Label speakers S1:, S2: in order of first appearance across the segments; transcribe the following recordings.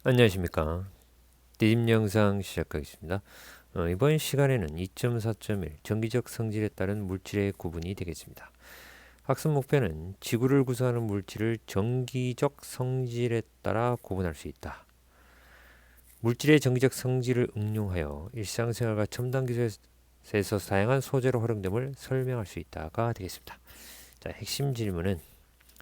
S1: 안녕하십니까. 디딤 영상 시작하겠습니다. 이번 시간에는 2.4.1 정기적 성질에 따른 물질의 구분이 되겠습니다. 학습 목표는 지구를 구성하는 물질을 정기적 성질에 따라 구분할 수 있다. 물질의 정기적 성질을 응용하여 일상생활과 첨단 기술에서 다양한 소재로 활용됨을 설명할 수 있다가 되겠습니다. 자, 핵심 질문은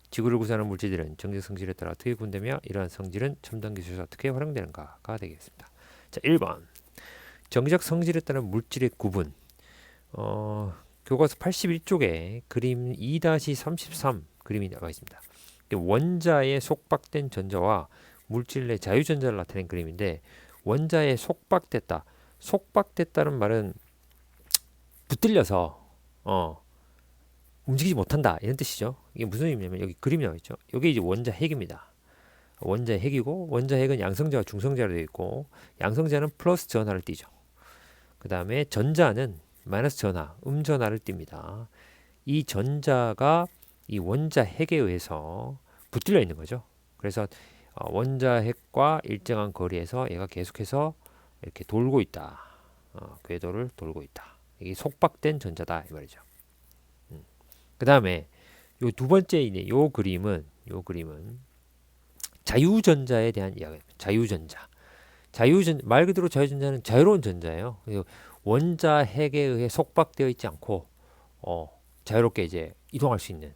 S1: 지구를 구성하는 물질들은 정기적 성질에 따라 어떻게 구분되며 이러한 성질은 첨단 기술에서 어떻게 활용되는가가 되겠습니다. 자, 1번. 정기적 성질에 따른 물질의 구분. 교과서 81쪽에 그림 2-33 그림이 나와 있습니다. 원자의 속박된 전자와 물질 내 자유전자를 나타낸 그림인데, 원자에 속박됐다. 속박됐다는 말은 붙들려서 움직이지 못한다 이런 뜻이죠. 이게 무슨 의미냐면 여기 그림이 나와 있죠. 여기 이제 원자 핵입니다. 원자 핵이고, 원자 핵은 양성자와 중성자로 되어 있고, 양성자는 플러스 전하를 띠죠. 그 다음에 전자는 마이너스 전하, 음전하를 띱니다. 이 전자가 이 원자 핵에 의해서 붙들려 있는 거죠. 그래서 원자 핵과 일정한 거리에서 얘가 계속해서 이렇게 돌고 있다. 궤도를 돌고 있다. 이게 속박된 전자다 이 말이죠. 그 다음에 요 두 번째 요 그림은 자유전자에 대한 이야기입니다. 자유전자. 말 그대로 자유전자는 자유로운 전자예요. 원자 핵에 의해 속박되어 있지 않고 자유롭게 이제 이동할 수 있는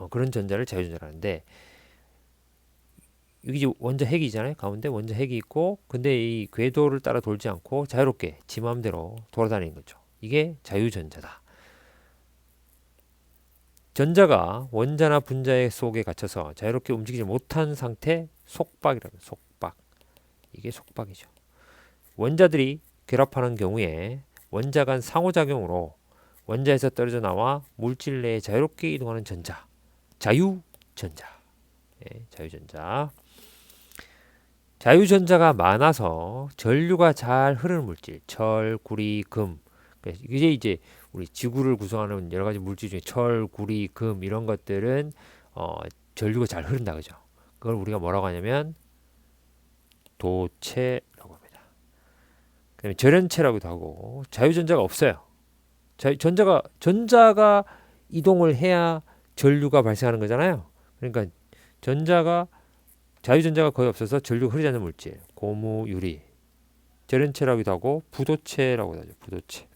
S1: 그런 전자를 자유전자라는데, 여기 이제 원자 핵이잖아요. 가운데 원자 핵이 있고, 근데 이 궤도를 따라 돌지 않고 자유롭게 지 마음대로 돌아다니는 거죠. 이게 자유전자다. 전자가 원자나 분자 속에 갇혀서 자유롭게 움직이지 못한 상태, 속박이라는 속박. 이게 속박이죠. 원자들이 결합하는 경우에 원자 간 상호작용으로 원자에서 떨어져 나와 물질 내에 자유롭게 이동하는 전자, 자유전자. 자유전자. 자유전자가 많아서 전류가 잘 흐르는 물질, 철, 구리, 금. 이제 우리 지구를 구성하는 여러 가지 물질 중에 철, 구리, 금 이런 것들은 전류가 잘 흐른다 그죠? 그걸 우리가 뭐라고 하냐면 도체라고 합니다. 그다음에 절연체라고도 하고, 자유전자가 없어요. 전자가 이동을 해야 전류가 발생하는 거잖아요. 그러니까 자유전자가 거의 없어서 전류가 흐르지 않는 물질, 고무, 유리. 절연체라고도 하고 부도체라고도 하죠. 부도체.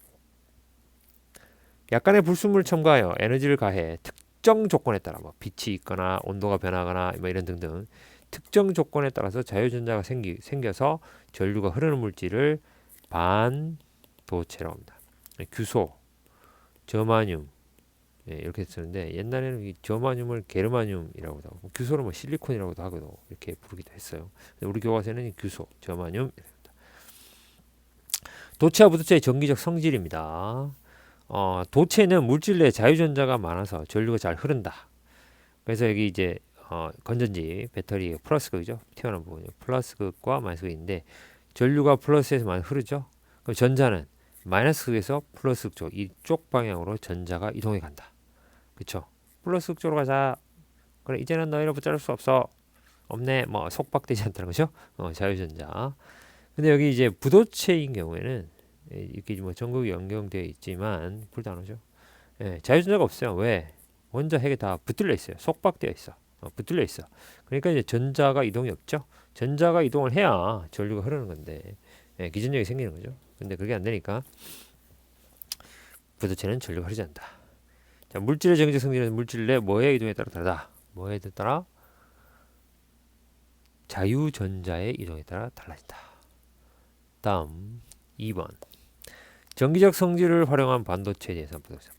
S1: 약간의 불순물을 첨가하여 에너지를 가해 특정 조건에 따라 빛이 있거나 온도가 변하거나 이런 등등 특정 조건에 따라서 자유전자가 생겨서 전류가 흐르는 물질을 반도체라고 합니다. 규소, 저마늄 이렇게 쓰는데, 옛날에는 이 저마늄을 게르마늄이라고도 하고 규소를 실리콘이라고도 하고 이렇게 부르기도 했어요. 우리 교과서에는 규소, 저마늄. 도체와 부도체의 정기적 성질입니다. 도체는 물질 내에 자유전자가 많아서 전류가 잘 흐른다. 그래서 여기 이제 건전지 배터리 플러스극이죠. 튀어나온 부분이요. 플러스극과 마이너스극인데, 전류가 플러스에서 많이 흐르죠. 그럼 전자는 마이너스극에서 플러스극 쪽, 이쪽 방향으로 전자가 이동해 간다. 그쵸? 플러스극 쪽으로 가자. 그래, 이제는 너희를 붙잡을 수 없네. 속박되지 않다는 거죠. 자유전자. 근데 여기 이제 부도체인 경우에는 이렇게 전극이 연결되어 있지만 불도 안 오죠. 자유전자가 없어요. 왜? 원자 핵에 다 붙들려 있어요. 속박되어 있어. 붙들려 있어. 그러니까 이제 전자가 이동이 없죠. 전자가 이동을 해야 전류가 흐르는 건데, 기전력이 생기는 거죠. 근데 그게 안 되니까 부도체는 전류가 흐르지 않는다. 자, 물질의 정기적 성질은 물질 내 뭐의 이동에 따라 다르다. 뭐에 따라? 자유전자의 이동에 따라 달라진다. 다음 2번. 정기적 성질을 활용한 반도체에 대해서 한번 보겠습니다.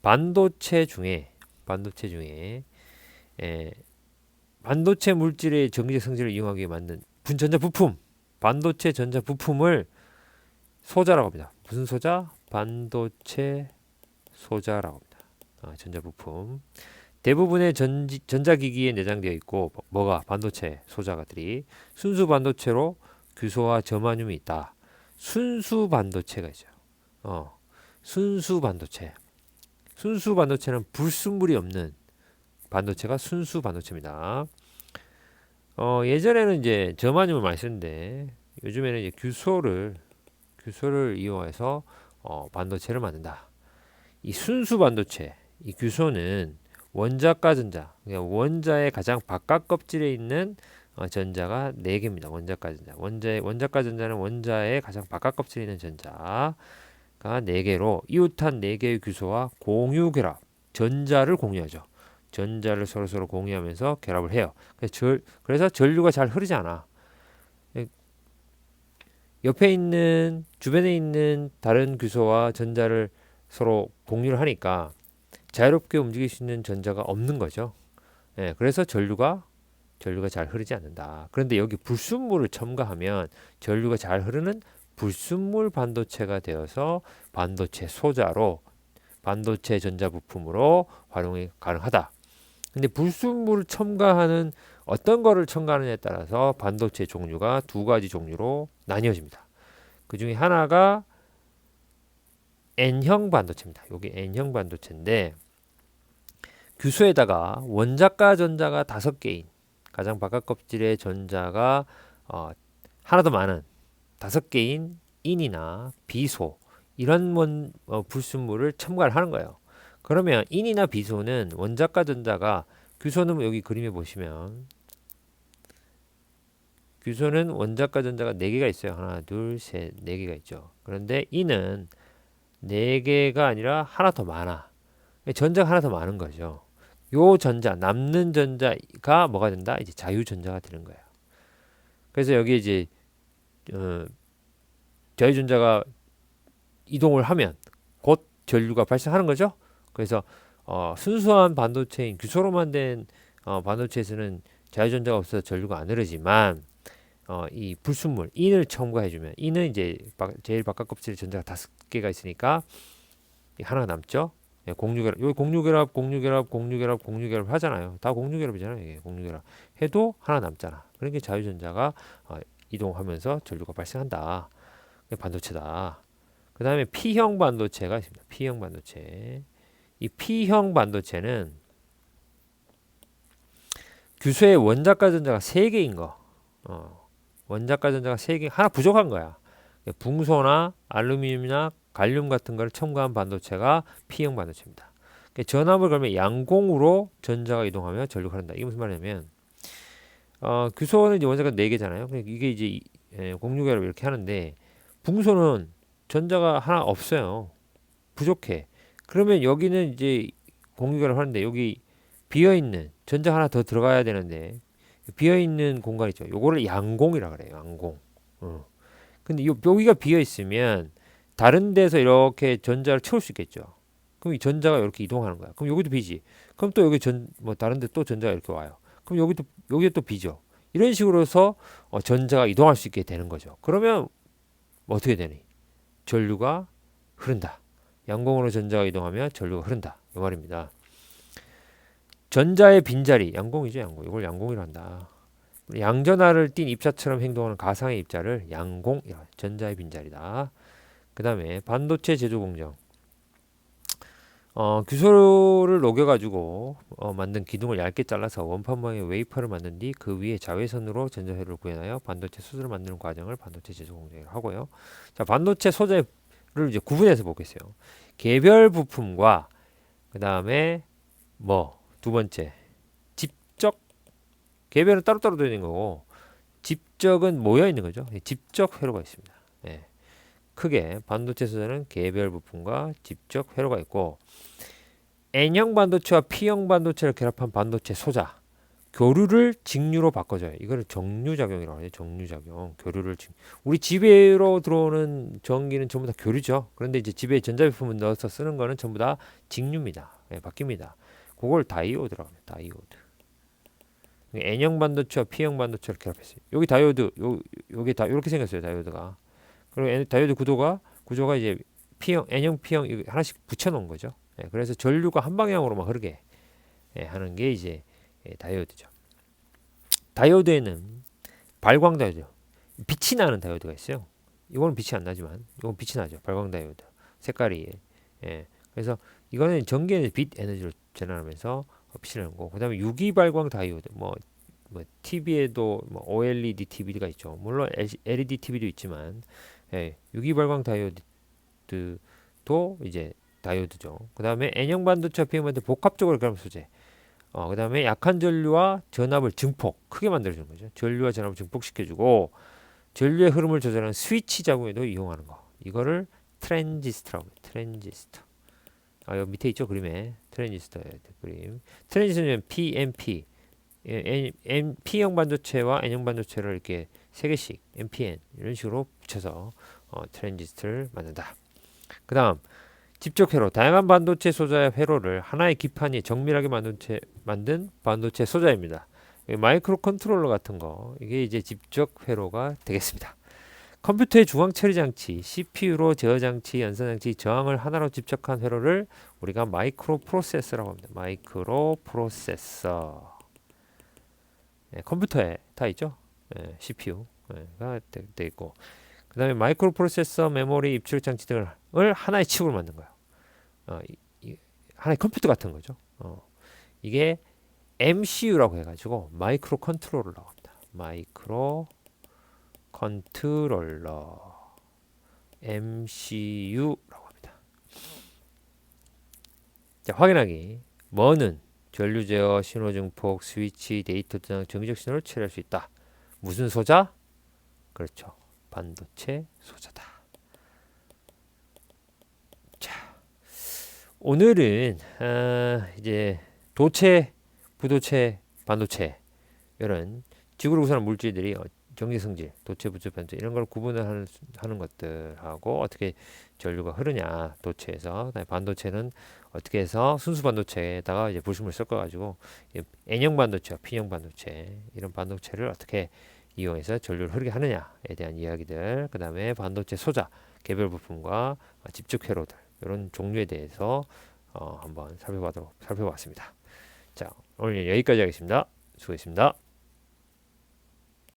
S1: 반도체 중에 반도체 물질의 정기적 성질을 이용하기 위해 만든 전자 부품, 반도체 전자 부품을 소자라고 합니다. 무슨 소자? 반도체 소자라고 합니다. 전자 부품. 대부분의 전자기기에 내장되어 있고, 반도체 소자가들이 순수 반도체로 규소와 저마늄이 있다. 순수 반도체가 있어요. 순수 반도체는 불순물이 없는 반도체가 순수 반도체입니다. 예전에는 이제 저마님을 많이 쓰는데 요즘에는 이제 규소를 이용해서 반도체를 만든다. 이 순수 반도체, 이 규소는 원자과 전자, 그러니까 원자의 가장 바깥 껍질에 있는 전자가 4개입니다. 원자과 전자. 원자과 전자는 원자의 가장 바깥 껍질에 있는 전자가 4개로 이웃한 4개의 규소와 공유 결합, 전자를 공유하죠. 전자를 서로 공유하면서 결합을 해요. 그래서 전류가 잘 흐르지 않아. 옆에 있는 주변에 있는 다른 규소와 전자를 서로 공유를 하니까 자유롭게 움직일 수 있는 전자가 없는 거죠. 예, 그래서 전류가 잘 흐르지 않는다. 그런데 여기 불순물을 첨가하면 전류가 잘 흐르는 불순물 반도체가 되어서 반도체 소자로 반도체 전자 부품으로 활용이 가능하다. 근데 불순물을 첨가하는 어떤 거를 첨가하느냐에 따라서 반도체 종류가 2가지 종류로 나뉘어집니다. 그 중에 하나가 N형 반도체입니다. 여기 N형 반도체인데 규소에다가 원자과 전자가 5개인 가장 바깥 껍질의 전자가 하나 더 많은 5개인 인이나 비소 이런 불순물을 첨가를 하는 거예요. 그러면 인이나 비소는 원자과 전자가 규소는 여기 그림에 보시면 규소는 원자과 전자가 4개가 있어요. 하나, 둘, 셋, 4개가 있죠. 그런데 인은 4개가 아니라 하나 더 많아. 전자가 하나 더 많은 거죠. 요 전자, 남는 전자가 뭐가 된다? 이제 자유전자가 되는 거예요. 그래서 여기 이제 어, 자유전자가 이동을 하면 곧 전류가 발생하는 거죠. 그래서 순수한 반도체인 규소로만 된 반도체에서는 자유전자가 없어서 전류가 안 흐르지만 이 불순물 인을 첨가해주면 인은 이제 제일 바깥 껍질에 전자가 5개가 있으니까 하나가 남죠. 예, 공유결합, 여기 공유결합 하잖아요. 다 공유결합이잖아요. 이게 공유결합 해도 하나 남잖아. 그러니까 자유전자가 이동하면서 전류가 발생한다. 그게 반도체다. 그 다음에 P형 반도체가 있습니다. P형 반도체. 이 P형 반도체는 규소의 원자과 전자가 3개인 거. 원자과 전자가 3개, 하나 부족한 거야. 붕소나 알루미늄이나 갈륨 같은 걸 첨가한 반도체가 P형 반도체입니다. 전압을 걸면 양공으로 전자가 이동하며 전류가 흐른다. 이게 무슨 말이냐면 규소는 이제 원자가 4개잖아요. 이게 이제 공유결합 이렇게 하는데 붕소는 전자가 하나 없어요. 부족해. 그러면 여기는 이제 공유결합 하는데 여기 비어있는 전자 하나 더 들어가야 되는데 비어있는 공간 있죠. 요거를 양공이라 그래요. 양공. 근데 여기가 비어 있으면 다른 데서 이렇게 전자를 채울 수 있겠죠. 그럼 이 전자가 이렇게 이동하는 거야. 그럼 여기도 비지. 그럼 또 여기 뭐 다른 데 또 전자가 이렇게 와요. 그럼 여기에 또 비죠. 이런 식으로 해서 전자가 이동할 수 있게 되는 거죠. 그러면 뭐 어떻게 되니? 전류가 흐른다. 양공으로 전자가 이동하면 전류가 흐른다. 이 말입니다. 전자의 빈자리, 양공이죠, 양공. 이걸 양공이라 한다. 양전하를 띤 입자처럼 행동하는 가상의 입자를 양공, 전자의 빈자리다. 그 다음에 반도체 제조 공정. 규소를 녹여가지고 만든 기둥을 얇게 잘라서 원판 모양의 웨이퍼를 만든 뒤 그 위에 자외선으로 전자회로를 구현하여 반도체 소재를 만드는 과정을 반도체 제조 공정이라고 하고요. 자, 반도체 소재를 이제 구분해서 보겠어요. 개별 부품과 그 다음에 두 번째 집적. 개별은 따로따로 되어 있는 거고 집적은 모여 있는 거죠. 집적 회로가 있습니다. 예. 크게 반도체 소재는 개별 부품과 집적 회로가 있고 N형 반도체와 P형 반도체를 결합한 반도체 소자 교류를 직류로 바꿔줘요. 이거를 정류작용이라고 해요. 정류작용. 우리 집에로 들어오는 전기는 전부 다 교류죠. 그런데 이제 집에 전자제품을 넣어서 쓰는 거는 전부 다 직류입니다. 예, 바뀝니다. 그걸 다이오드라고 해요. 다이오드. N형 반도체와 P형 반도체를 결합했어요. 여기 다이오드, 여기 다 이렇게 생겼어요. 다이오드가. 그리고 다이오드 구조가 이제 N형, P형 하나씩 붙여놓은 거죠. 예, 그래서 전류가 한 방향으로만 흐르게 하는 게 이제 다이오드죠. 다이오드에는 발광 다이오드, 빛이 나는 다이오드가 있어요. 이거는 빛이 안 나지만 이건 빛이 나죠. 발광 다이오드 색깔이. 그래서 이거는 전기에는 빛 에너지를 전환하면서 빛이 나는 거고, 그다음에 유기 발광 다이오드, 뭐 TV에도 뭐 OLED TV가 있죠. 물론 LED TV도 있지만 예, 유기발광 다이오드도 이제 다이오드죠. 그 다음에 N형 반도체 PM한테 복합적으로 결합 소재. 그 다음에 약한 전류와 전압을 증폭 크게 만들어주는 거죠. 전류와 전압을 증폭시켜주고 전류의 흐름을 조절하는 스위치 작용에도 이용하는 거. 이거를 트랜지스터라고 해요. 트랜지스터. 여기 밑에 있죠 그림에 트랜지스터의 그림. 트랜지스터는 PNP, P형 반도체와 N형 반도체를 이렇게 세 개씩 NPN 이런 식으로 붙여서 트랜지스터를 만든다. 그 다음 집적 회로, 다양한 반도체 소자의 회로를 하나의 기판이 정밀하게 만든 반도체 소자입니다. 마이크로 컨트롤러 같은 거 이게 이제 집적 회로가 되겠습니다. 컴퓨터의 중앙 처리 장치, CPU로 제어 장치, 연산 장치, 저항을 하나로 집적한 회로를 우리가 마이크로 프로세서라고 합니다. 마이크로 프로세서. 컴퓨터에 다 있죠. CPU가 돼 있고, 그 다음에 마이크로 프로세서, 메모리, 입출력 장치 등을 하나의 칩으로 만든 거예요. 하나의 컴퓨터 같은 거죠. 이게 MCU라고 해가지고 마이크로 컨트롤러라고 합니다. 마이크로 컨트롤러 MCU라고 합니다. 자, 확인하기. 뭐는 전류 제어, 신호 증폭, 스위치, 데이터 등 정기적 신호를 처리할 수 있다. 무슨 소자? 그렇죠. 반도체 소자다. 자, 오늘은 이제 도체, 부도체, 반도체 이런 지구를 구성하는 물질들이 전기 성질, 도체, 부도체, 반도체 이런 걸 구분을 하는 것들하고 어떻게 전류가 흐르냐 도체에서, 반도체는 어떻게 해서 순수 반도체에다가 이제 불순물 섞어가지고 N형 반도체와 P형 반도체 이런 반도체를 어떻게 이용해서 전류를 흐르게 하느냐에 대한 이야기들, 그 다음에 반도체 소자, 개별 부품과 집적 회로들 이런 종류에 대해서 한번 살펴봤습니다. 자, 오늘 여기까지 하겠습니다. 수고했습니다.